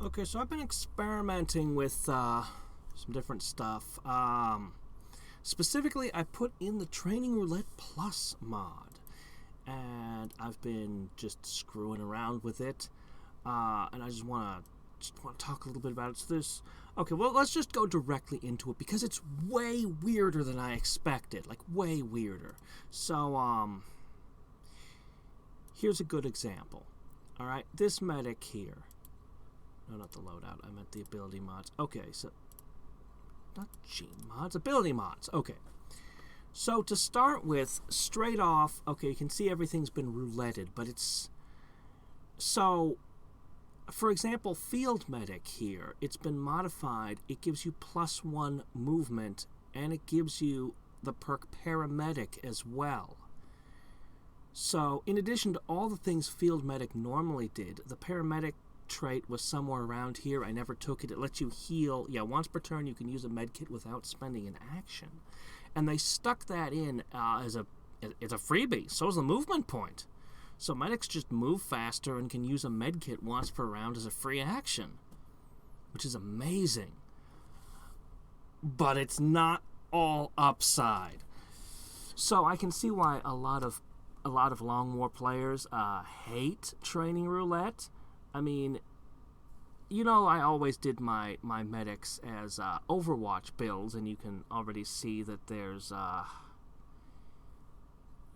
Okay, so I've been experimenting with some different stuff. Specifically, I put in the Training Roulette Plus mod, and I've been just screwing around with it. And I just want to talk a little bit about it. So there's okay. Well, let's just go directly into it because it's way weirder than I expected. Like way weirder. So here's a good example. All right, this medic here. No, not the loadout. I meant the ability mods. Okay, so not gene mods, ability mods. Okay. So to start with, straight off, okay, you can see everything's been rouletted, but it's so. For example, field medic here, it's been modified. It gives you +1 movement, and it gives you the perk paramedic as well. So, in addition to all the things field medic normally did, the paramedic trait was somewhere around here. I never took it. It lets you heal. Yeah, once per turn you can use a medkit without spending an action. And they stuck that in as a freebie. So is the movement point. So medics just move faster and can use a medkit once per round as a free action, which is amazing. But it's not all upside. So I can see why a lot of long war players hate training roulette. I mean, you know, I always did my medics as Overwatch builds, and you can already see that there's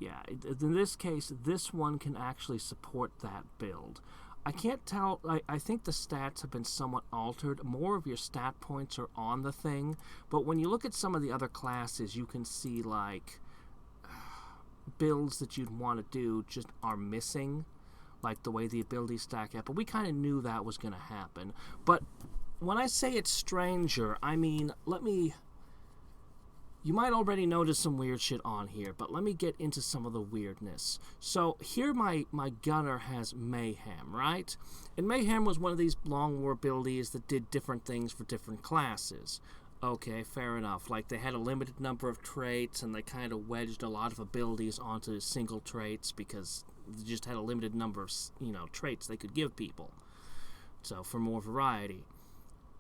yeah, in this case, this one can actually support that build. I can't tell. I think the stats have been somewhat altered. More of your stat points are on the thing, but when you look at some of the other classes, you can see like builds that you'd want to do just are missing, like the way the abilities stack up. But we kind of knew that was going to happen. But when I say it's stranger, I mean, you might already notice some weird shit on here, but let me get into some of the weirdness. So here my gunner has Mayhem, right? And Mayhem was one of these long war abilities that did different things for different classes. Okay, fair enough. Like, they had a limited number of traits, and they kind of wedged a lot of abilities onto single traits because they just had a limited number of, traits they could give people. So, for more variety.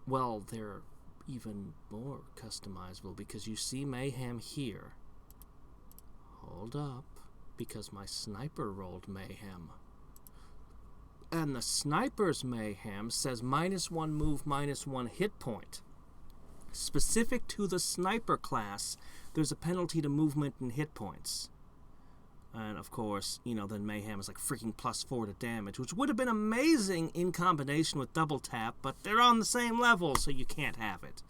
Well, they're even more customizable because you see Mayhem here. Hold up, because my sniper rolled Mayhem. And the sniper's Mayhem says -1 move, -1 hit point. Specific to the sniper class, there's a penalty to movement and hit points. And of course, then Mayhem is like freaking +4 to damage, which would have been amazing in combination with double tap, but they're on the same level, so you can't have it.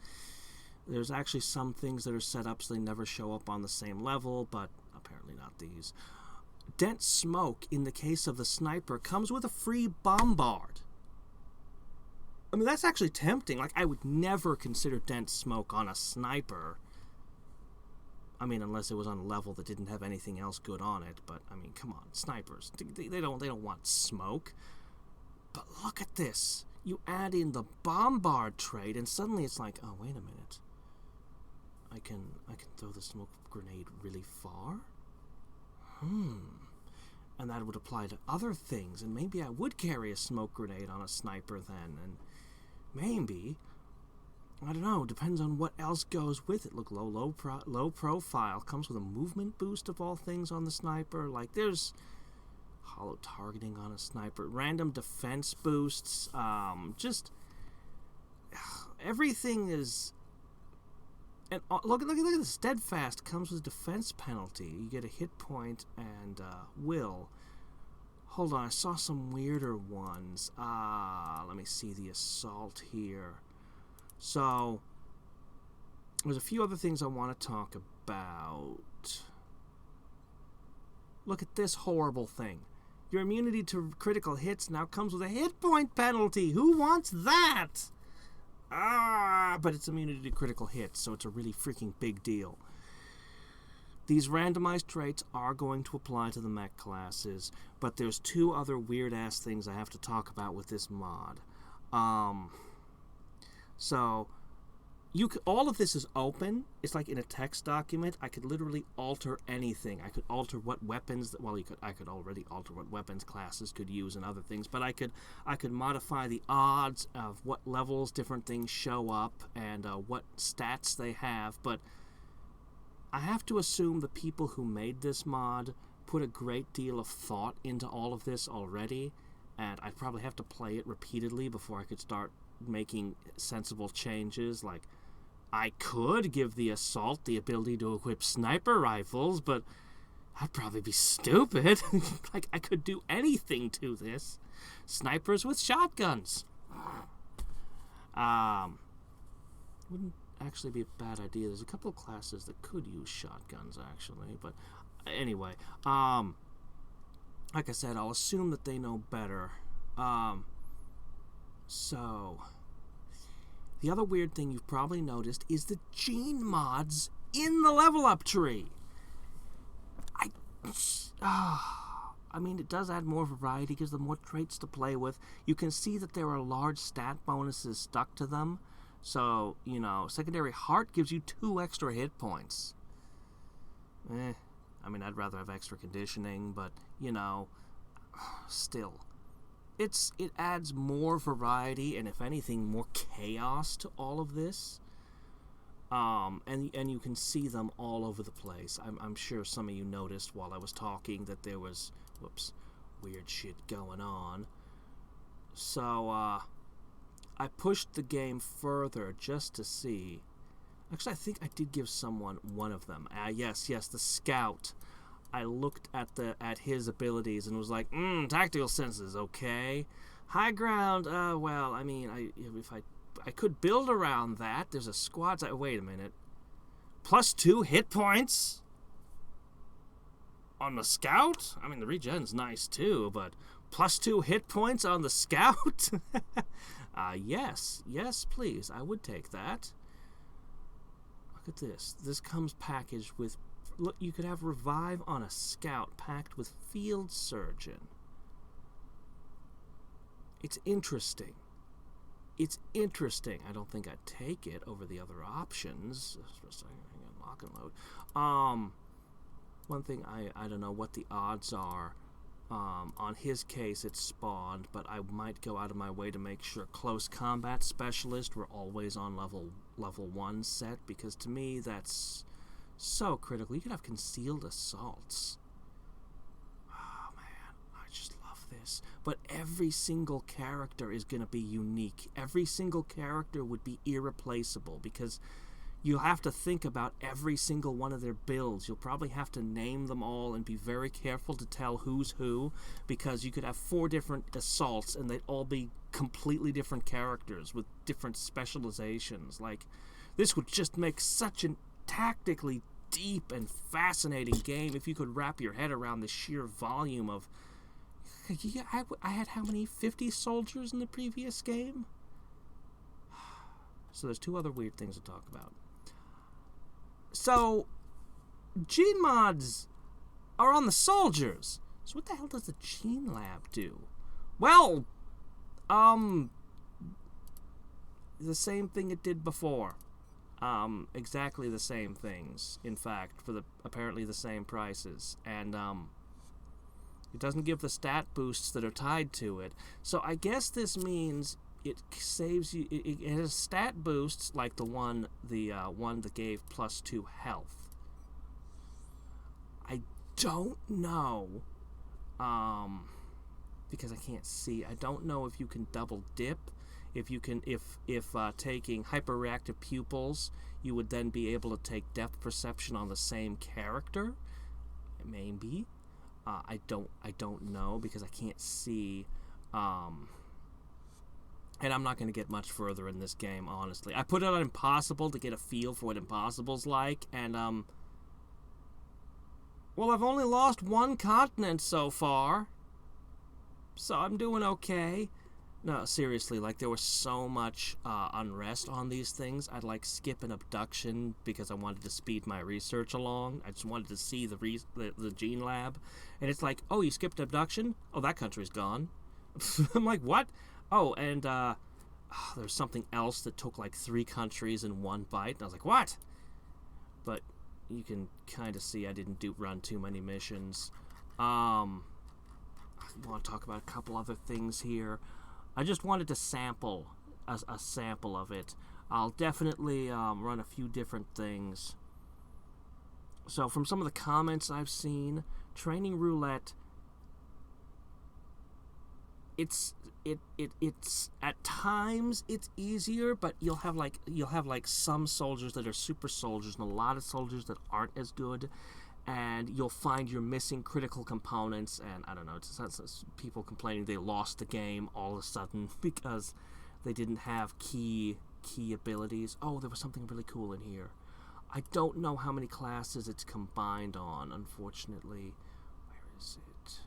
There's actually some things that are set up so they never show up on the same level, but apparently not these. Dense smoke, in the case of the sniper, comes with a free bombard. I mean, that's actually tempting. Like, I would never consider dense smoke on a sniper. I mean, unless it was on a level that didn't have anything else good on it. But, I mean, come on. Snipers. They don't want smoke. But look at this. You add in the bombard trait, and suddenly it's like, oh, wait a minute. I can throw the smoke grenade really far? And that would apply to other things. And maybe I would carry a smoke grenade on a sniper then. And maybe... I don't know, depends on what else goes with it. Look, low profile, comes with a movement boost of all things on the sniper. Like, there's hollow targeting on a sniper, random defense boosts, just everything is... And look at the steadfast comes with defense penalty. You get a hit point and will. Hold on, I saw some weirder ones. Let me see the assault here. So, there's a few other things I want to talk about. Look at this horrible thing. Your immunity to critical hits now comes with a hit point penalty. Who wants that? But it's immunity to critical hits, so it's a really freaking big deal. These randomized traits are going to apply to the mech classes, but there's two other weird-ass things I have to talk about with this mod. So, all of this is open. It's like in a text document. I could literally alter anything. I could alter what weapons. I could already alter what weapons classes could use and other things. But I could modify the odds of what levels different things show up and what stats they have. But I have to assume the people who made this mod put a great deal of thought into all of this already, and I'd probably have to play it repeatedly before I could start making sensible changes. Like, I could give the assault the ability to equip sniper rifles, but I'd probably be stupid. Like, I could do anything to this. Snipers with shotguns. Wouldn't actually be a bad idea. There's a couple of classes that could use shotguns, actually, but anyway, like I said, I'll assume that they know better. So, the other weird thing you've probably noticed is the gene mods in the level up tree. I mean, it does add more variety, gives them more traits to play with. You can see that there are large stat bonuses stuck to them. So, you know, secondary heart gives you 2 extra hit points. I mean, I'd rather have extra conditioning, but, you know, still. It adds more variety and, if anything, more chaos to all of this. And you can see them all over the place. I'm sure some of you noticed while I was talking that there was, weird shit going on. So, I pushed the game further just to see. Actually, I think I did give someone one of them. Yes, the scout. I looked at his abilities and was like, tactical senses, okay. High ground, well, I mean, if I could build around that. There's a squad. Wait a minute. +2 hit points on the scout? I mean, the regen's nice too, but +2 hit points on the scout? Yes, please. I would take that. Look at this. This comes packaged with... Look, you could have revive on a scout packed with field surgeon. It's interesting. I don't think I'd take it over the other options. Lock and load. One thing, I don't know what the odds are. On his case, it's spawned, but I might go out of my way to make sure close combat specialist were always on level 1 set, because to me that's so critical. You could have concealed assaults. Oh man, I just love this. But every single character is going to be unique. Every single character would be irreplaceable, because you'll have to think about every single one of their builds. You'll probably have to name them all and be very careful to tell who's who, because you could have 4 different assaults and they'd all be completely different characters with different specializations. Like, this would just make such a tactically deep and fascinating game if you could wrap your head around the sheer volume of... I had how many? 50 soldiers in the previous game? So there's 2 other weird things to talk about. So, gene mods are on the soldiers. So what the hell does the gene lab do? Well, the same thing it did before. Exactly the same things, in fact, for apparently the same prices. And, it doesn't give the stat boosts that are tied to it. So I guess this means it saves you. It has stat boosts like the one that gave +2 health. I don't know, because I can't see. I don't know if you can double dip. If taking hyperreactive pupils, you would then be able to take depth perception on the same character. Maybe. I don't know, because I can't see. And I'm not going to get much further in this game, honestly. I put it on Impossible to get a feel for what Impossible's like, and, well, I've only lost 1 continent so far, so I'm doing okay. No, seriously, like, there was so much unrest on these things. I'd, like, skip an abduction because I wanted to speed my research along. I just wanted to see the gene lab. And it's like, oh, you skipped abduction? Oh, that country's gone. I'm like, what? Oh, and there's something else that took like 3 countries in one bite, and I was like, what? But you can kind of see I didn't run too many missions. I want to talk about a couple other things here. I just wanted to sample a sample of it. I'll definitely run a few different things. So from some of the comments I've seen, training roulette, it's at times it's easier, but you'll have like some soldiers that are super soldiers and a lot of soldiers that aren't as good, and you'll find you're missing critical components, and I don't know, it's people complaining they lost the game all of a sudden because they didn't have key abilities. Oh, there was something really cool in here. I don't know how many classes it's combined on, unfortunately. Where is it?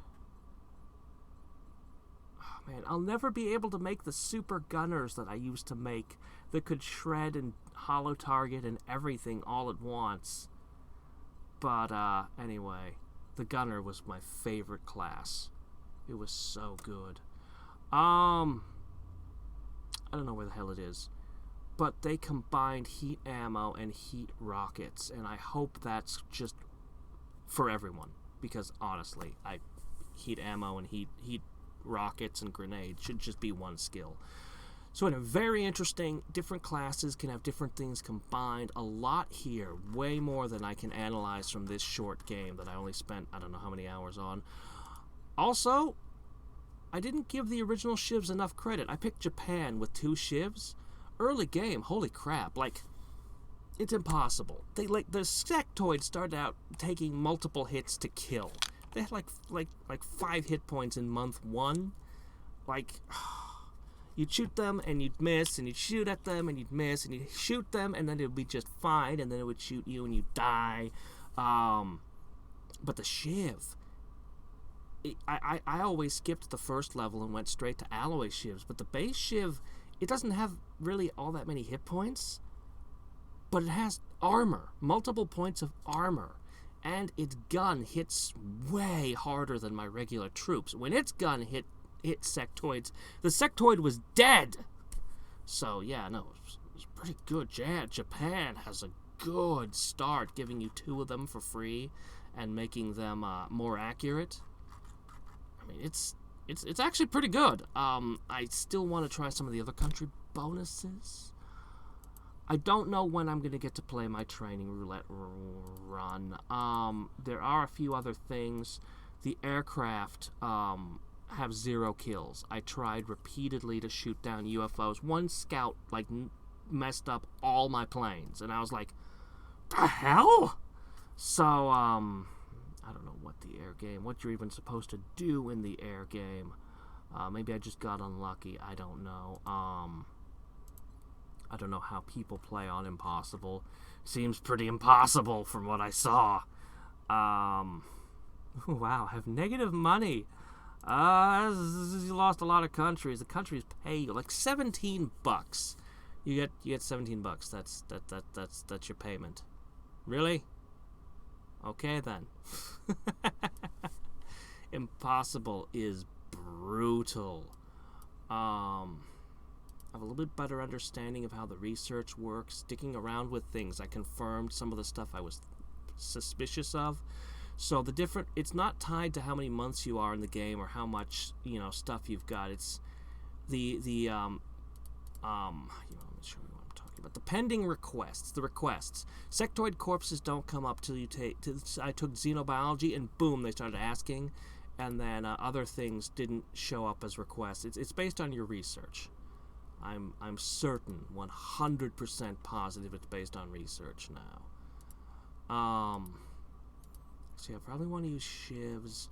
Oh, man, I'll never be able to make the super gunners that I used to make that could shred and hollow target and everything all at once. But, anyway, the gunner was my favorite class. It was so good. I don't know where the hell it is. But they combined heat ammo and heat rockets, and I hope that's just for everyone, because honestly, heat ammo and heat rockets and grenades should just be one skill. So anyway, very interesting. Different classes can have different things combined. A lot here, way more than I can analyze from this short game that I only spent I don't know how many hours on. Also, I didn't give the original shivs enough credit. I picked Japan with 2 shivs. Early game, holy crap, like, it's impossible. The sectoids started out taking multiple hits to kill. They had like 5 hit points in month 1. Like, you'd shoot them and you'd miss, and you'd shoot at them and you'd miss, and you'd shoot them and then it would be just fine, and then it would shoot you and you'd die. But the shiv, I always skipped the first level and went straight to alloy shivs, but the base shiv, it doesn't have really all that many hit points, but it has armor, multiple points of armor, and its gun hits way harder than my regular troops. When its gun hit sectoids, the sectoid was dead. So yeah, no, it was pretty good. Japan has a good start, giving you 2 of them for free and making them more accurate. I mean, it's actually pretty good. I still want to try some of the other country bonuses. I don't know when I'm going to get to play my training roulette run. There are a few other things. The aircraft have 0 kills. I tried repeatedly to shoot down UFOs. One scout, like, messed up all my planes, and I was like, the hell? So, I don't know what the air game, what you're even supposed to do in the air game. Maybe I just got unlucky. I don't know. I don't know how people play on impossible. Seems pretty impossible from what I saw. Wow, I have negative money. You lost a lot of countries. The countries pay you like $17. You get $17. That's your payment. Really? Okay then. Impossible is brutal. I have a little bit better understanding of how the research works. Sticking around with things, I confirmed some of the stuff I was suspicious of. So it's not tied to how many months you are in the game or how much, stuff you've got. It's let me show you what I'm talking about. The pending requests, the requests. Sectoid corpses don't come up till you I took xenobiology and boom, they started asking, and then other things didn't show up as requests. It's based on your research. I'm certain, 100% positive it's based on research now. So I probably want to use shivs.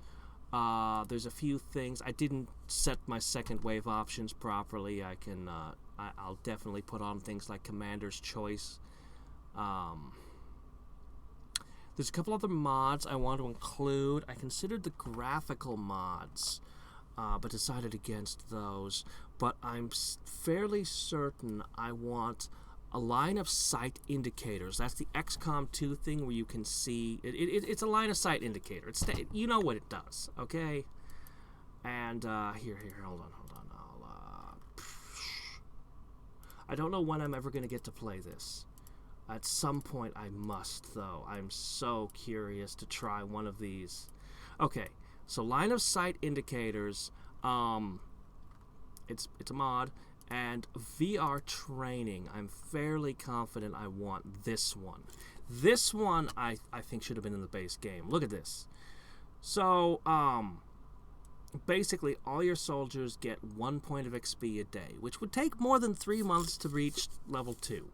There's a few things. I didn't set my second wave options properly. I'll definitely put on things like Commander's Choice. There's a couple other mods I want to include. I considered the graphical mods, but decided against those. But I'm fairly certain I want a line of sight indicators. That's the XCOM 2 thing where you can see it's a line of sight indicator. You know what it does, okay? And here, hold on. I don't know when I'm ever going to get to play this. At some point I must, though. I'm so curious to try one of these. Okay, so line of sight indicators, it's a mod, and VR training. I'm fairly confident I want this one. This one I think should have been in the base game. Look at this. So, basically all your soldiers get 1 point of XP a day, which would take more than 3 months to reach level 2.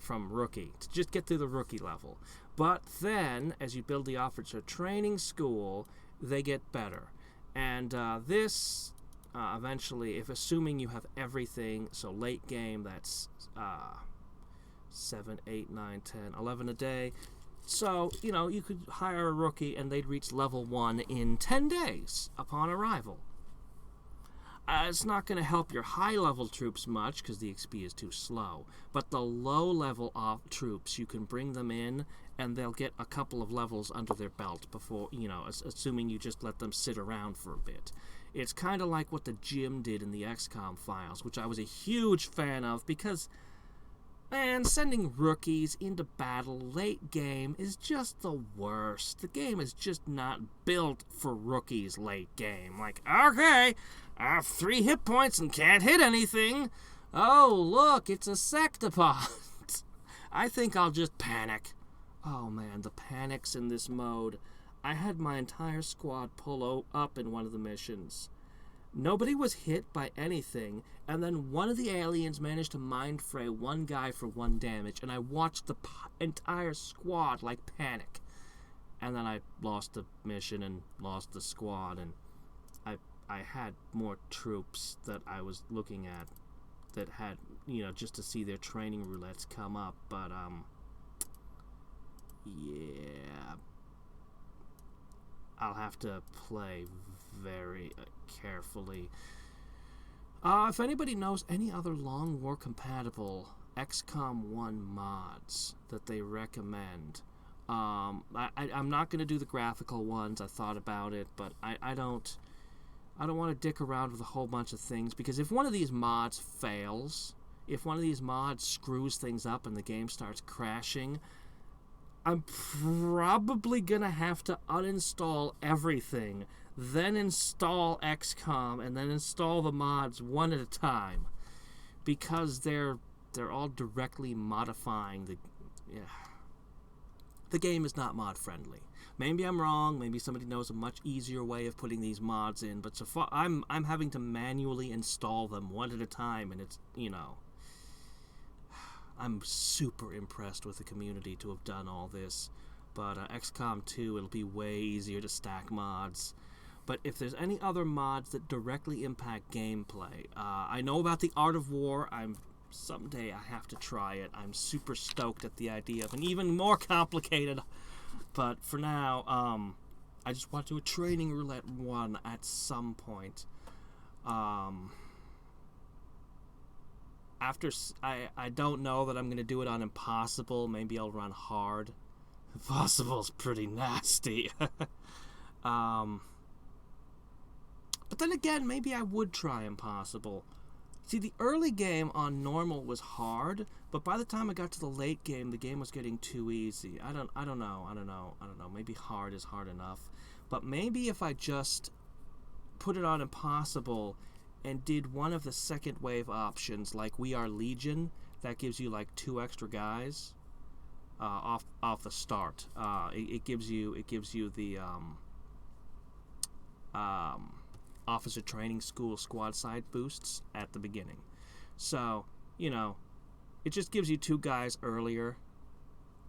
From rookie, to just get through the rookie level. But then, as you build the officer training school, they get better. And this, eventually, if assuming you have everything, so late game, that's 7, 8, 9, 10, 11 a day. So, you could hire a rookie and they'd reach level 1 in 10 days upon arrival. It's not going to help your high-level troops much because the XP is too slow. But the low-level troops, you can bring them in, and they'll get a couple of levels under their belt before, assuming you just let them sit around for a bit. It's kind of like what the gym did in the XCOM files, which I was a huge fan of because, man, sending rookies into battle late game is just the worst. The game is just not built for rookies late game. Like, okay, I have 3 hit points and can't hit anything. Oh, look, it's a sectopod. I think I'll just panic. Oh, man, the panics in this mode. I had my entire squad pull up in one of the missions. Nobody was hit by anything, and then one of the aliens managed to mind fray one guy for 1 damage, and I watched the entire squad, panic. And then I lost the mission and lost the squad, and I had more troops that I was looking at that had, just to see their training roulettes come up, but, yeah, I'll have to play very carefully. If anybody knows any other Long War compatible XCOM 1 mods that they recommend, I'm not going to do the graphical ones. I thought about it, but I don't want to dick around with a whole bunch of things, because if one of these mods fails, if one of these mods screws things up and the game starts crashing, I'm probably going to have to uninstall everything, then install XCOM, and then install the mods one at a time, because they're all directly modifying the game is not mod friendly. Maybe I'm wrong, maybe somebody knows a much easier way of putting these mods in, but so far I'm having to manually install them one at a time, and it's, I'm super impressed with the community to have done all this. But XCOM 2, it'll be way easier to stack mods. But if there's any other mods that directly impact gameplay, I know about the Art of War. Someday I have to try it. I'm super stoked at the idea of an even more complicated. But for now, I just want to do a training roulette 1 at some point. I don't know that I'm going to do it on Impossible. Maybe I'll run hard. Impossible's pretty nasty. But then again, maybe I would try Impossible. See, the early game on normal was hard, but by the time I got to the late game, the game was getting too easy. I don't know. Maybe hard is hard enough. But maybe if I just put it on Impossible and did one of the second wave options, like We Are Legion, that gives you 2 extra guys off the start. It gives you the officer training school squad side boosts at the beginning. So, it just gives you 2 guys earlier.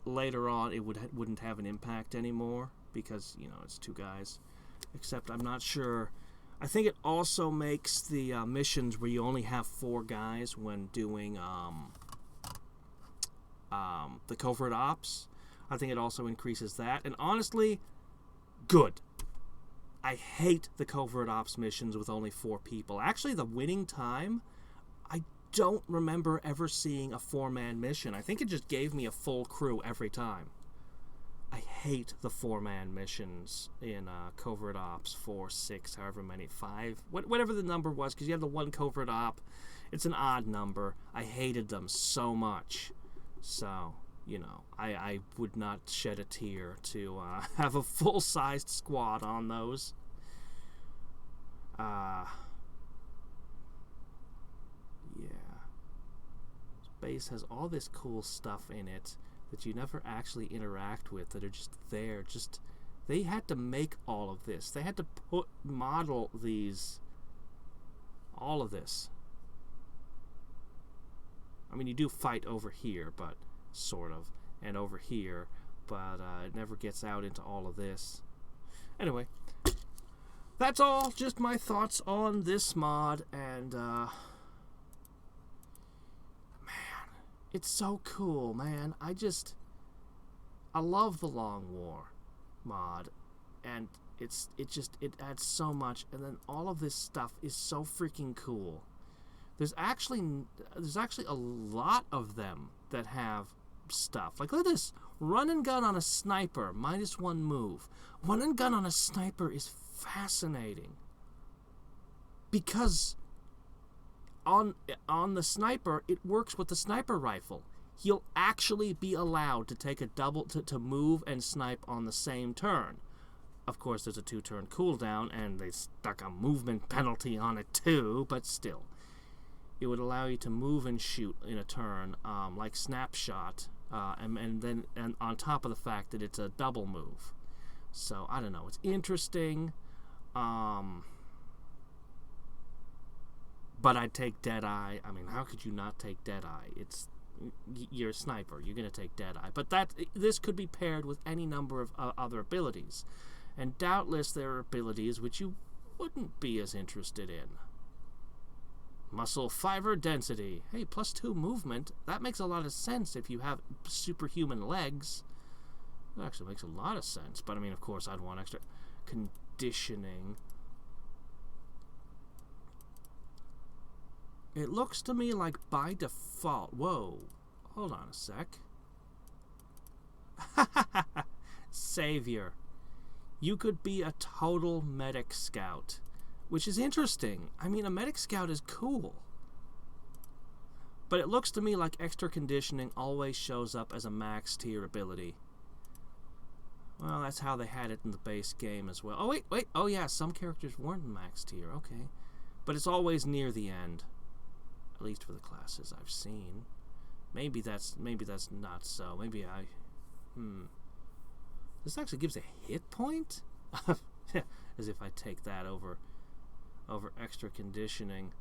Later on, it wouldn't have an impact anymore because, it's 2 guys. Except I'm not sure. I think it also makes the missions where you only have 4 guys when doing the covert ops. I think it also increases that. And honestly, good. I hate the covert ops missions with only 4 people. Actually, the winning time, I don't remember ever seeing a 4-man mission. I think it just gave me a full crew every time. I hate the 4-man missions in covert ops, 4, 6, however many, 5, whatever the number was, because you have the one covert op, It's an odd number. I hated them so much. So, I would not shed a tear to have a full-sized squad on those. Yeah. Space has all this cool stuff in it that you never actually interact with, that are just there. They had to make all of this. They had to model all of this. I mean, you do fight over here, but sort of, and over here, but it never gets out into all of this. Anyway, that's all. Just my thoughts on this mod, and man, it's so cool, man. I love the Long War mod, and it adds so much, and then all of this stuff is so freaking cool. There's actually a lot of them that have stuff. Like, look at this. Run and gun on a sniper, -1 move. Run and gun on a sniper is fascinating. Because on the sniper, it works with the sniper rifle. He'll actually be allowed to take a double to move and snipe on the same turn. Of course, there's a 2-turn cooldown, and they stuck a movement penalty on it too, but still. It would allow you to move and shoot in a turn, like Snapshot, and then on top of the fact that it's a double move. So, I don't know. It's interesting. But I'd take Deadeye. I mean, how could you not take Deadeye? You're a sniper. You're going to take Deadeye. But this could be paired with any number of other abilities. And doubtless there are abilities which you wouldn't be as interested in. Muscle fiber density. Hey, +2 movement. That makes a lot of sense if you have superhuman legs. That actually makes a lot of sense. But, I mean, of course, I'd want extra conditioning. It looks to me like by default... Whoa. Hold on a sec. Savior. You could be a total medic scout. Which is interesting. I mean, a medic scout is cool. But it looks to me like extra conditioning always shows up as a max tier ability. Well, that's how they had it in the base game as well. Oh, wait. Oh, yeah, some characters weren't max tier. Okay. But it's always near the end. At least for the classes I've seen. Maybe that's not so. Maybe This actually gives a hit point? As if I take that over extra conditioning.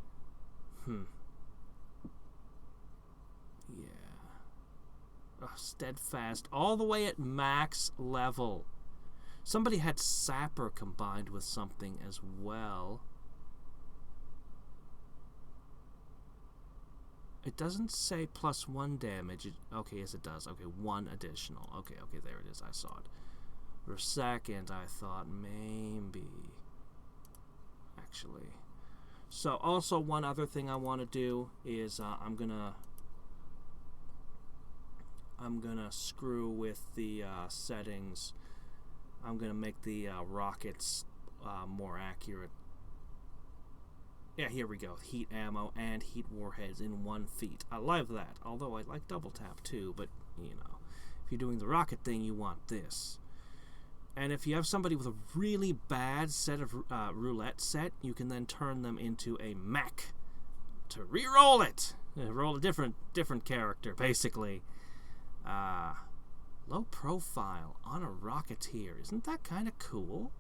Yeah. Oh, steadfast. All the way at max level. Somebody had Sapper combined with something as well. It doesn't say +1 damage. Okay, yes it does. Okay, 1 additional. Okay, there it is. I saw it. For a second, I thought maybe... Actually. So, also one other thing I want to do is I'm gonna screw with the settings. I'm gonna make the rockets more accurate. Yeah, here we go. Heat ammo and heat warheads in 1 feet. I love that. Although I like double tap too, but if you're doing the rocket thing, you want this. And if you have somebody with a really bad set of roulette set, you can then turn them into a mech to re-roll it. Roll a different character, basically. Low profile on a rocketeer. Isn't that kind of cool?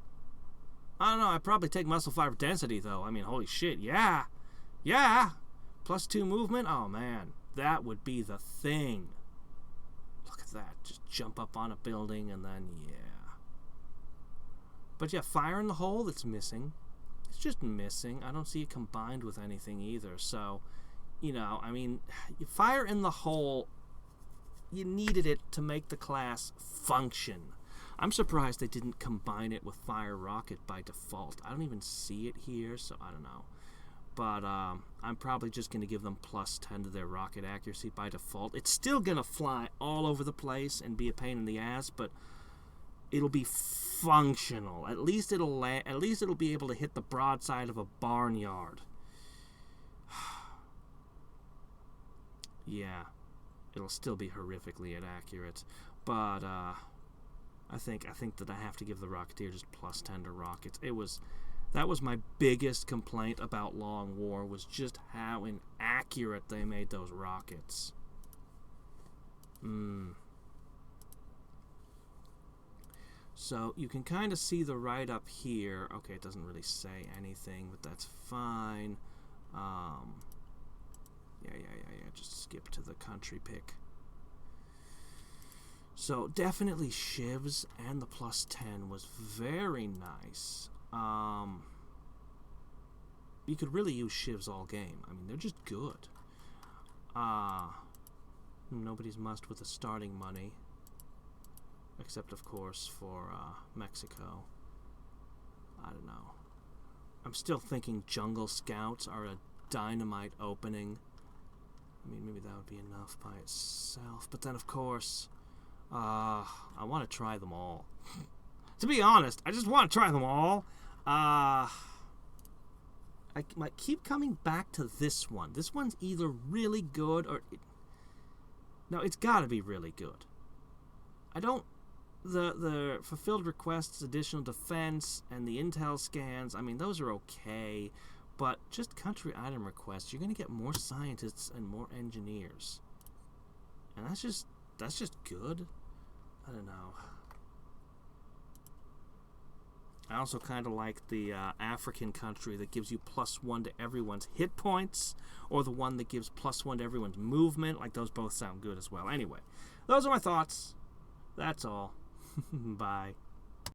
I don't know. I'd probably take muscle fiber density, though. I mean, holy shit. Yeah. +2 movement. Oh, man. That would be the thing. Look at that. Just jump up on a building and then, yeah. But yeah, fire in the hole, it's missing. It's just missing. I don't see it combined with anything either. So, I mean, fire in the hole, you needed it to make the class function. I'm surprised they didn't combine it with fire rocket by default. I don't even see it here, so I don't know. But I'm probably just going to give them +10 to their rocket accuracy by default. It's still going to fly all over the place and be a pain in the ass, but it'll be functional. At least it'll be able to hit the broadside of a barnyard. yeah, it'll still be horrifically inaccurate. But I think that I have to give the Rocketeer just +10 to rockets. That was my biggest complaint about Long War, was just how inaccurate they made those rockets. So you can kind of see the write-up here. Okay, it doesn't really say anything, but that's fine. Yeah. Just skip to the country pick. So definitely shivs, and the +10 was very nice. You could really use shivs all game. I mean, they're just good. Nobody's mussed with the starting money, except of course for Mexico. I don't know. I'm still thinking Jungle Scouts are a dynamite opening. I mean, maybe that would be enough by itself. But then, of course, I want to try them all. To be honest, I just want to try them all. I might keep coming back to this one. This one's either really good or... No, it's got to be really good. I don't... The fulfilled requests, additional defense, and the intel scans, I mean, those are okay. But just country item requests, you're going to get more scientists and more engineers. And that's just good. I don't know. I also kind of like the African country that gives you +1 to everyone's hit points, or the one that gives +1 to everyone's movement. Like, those both sound good as well. Anyway, those are my thoughts. That's all. Bye.